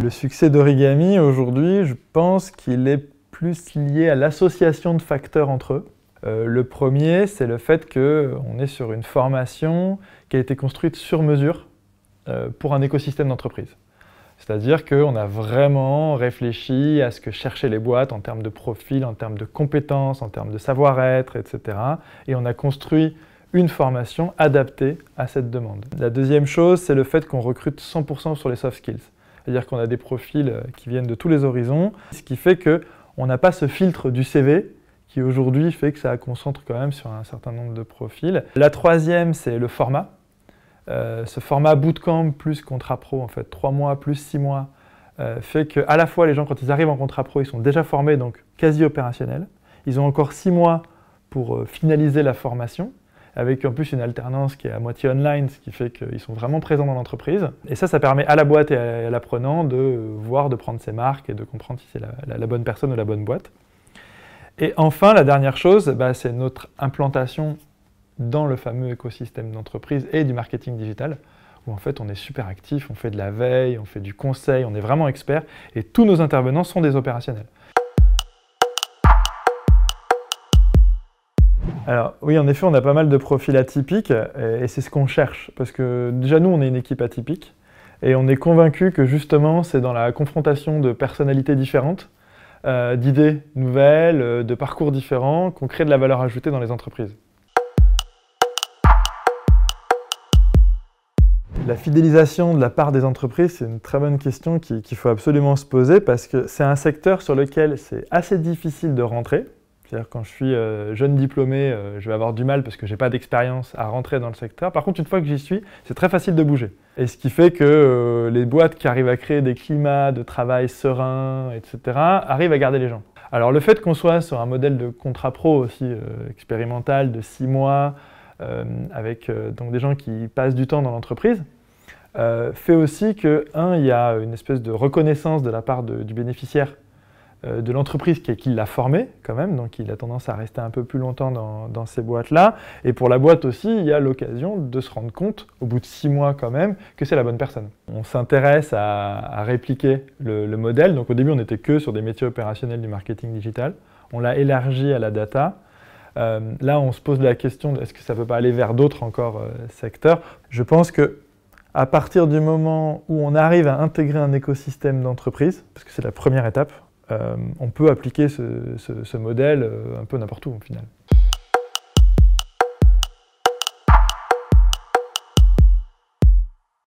Le succès d'Origami aujourd'hui, je pense qu'il est plus lié à l'association de facteurs entre eux. Le premier, c'est le fait qu'on est sur une formation qui a été construite sur mesure pour un écosystème d'entreprise. C'est-à-dire qu'on a vraiment réfléchi à ce que cherchaient les boîtes en termes de profil, en termes de compétences, en termes de savoir-être, etc. Et on a construit une formation adaptée à cette demande. La deuxième chose, c'est le fait qu'on recrute 100% sur les soft skills. C'est-à-dire qu'on a des profils qui viennent de tous les horizons, ce qui fait qu'on n'a pas ce filtre du CV qui aujourd'hui fait que ça concentre quand même sur un certain nombre de profils. La troisième, c'est le format. Ce format bootcamp plus contrat pro, en fait, 3 mois plus 6 mois, fait qu'à la fois les gens, quand ils arrivent en contrat pro, ils sont déjà formés, donc quasi opérationnels. Ils ont encore 6 mois pour finaliser la formation, avec en plus une alternance qui est à moitié online, ce qui fait qu'ils sont vraiment présents dans l'entreprise. Et ça permet à la boîte et à l'apprenant de voir, de prendre ses marques et de comprendre si c'est la bonne personne ou la bonne boîte. Et enfin, la dernière chose, c'est notre implantation dans le fameux écosystème d'entreprise et du marketing digital, où en fait on est super actif, on fait de la veille, on fait du conseil, on est vraiment expert, et tous nos intervenants sont des opérationnels. Alors oui, en effet, on a pas mal de profils atypiques, et c'est ce qu'on cherche, parce que déjà nous, on est une équipe atypique, et on est convaincu que justement, c'est dans la confrontation de personnalités différentes, d'idées nouvelles, de parcours différents, qu'on crée de la valeur ajoutée dans les entreprises. La fidélisation de la part des entreprises, c'est une très bonne question qu'il faut absolument se poser parce que c'est un secteur sur lequel c'est assez difficile de rentrer. C'est-à-dire quand je suis jeune diplômé, je vais avoir du mal parce que je n'ai pas d'expérience à rentrer dans le secteur. Par contre, une fois que j'y suis, c'est très facile de bouger. Et ce qui fait que les boîtes qui arrivent à créer des climats de travail sereins, etc., arrivent à garder les gens. Alors le fait qu'on soit sur un modèle de contrat pro aussi expérimental de 6 mois, avec donc des gens qui passent du temps dans l'entreprise, fait aussi que, il y a une espèce de reconnaissance de la part du bénéficiaire de l'entreprise qui l'a formé quand même, donc il a tendance à rester un peu plus longtemps dans ces boîtes-là. Et pour la boîte aussi, il y a l'occasion de se rendre compte, au bout de 6 mois quand même, que c'est la bonne personne. On s'intéresse à répliquer le modèle. Donc au début, on n'était que sur des métiers opérationnels du marketing digital. On l'a élargi à la data. Là, on se pose la question, est-ce que ça ne peut pas aller vers d'autres encore secteurs? Je pense qu'à partir du moment où on arrive à intégrer un écosystème d'entreprise, parce que c'est la première étape, on peut appliquer ce modèle un peu n'importe où au final.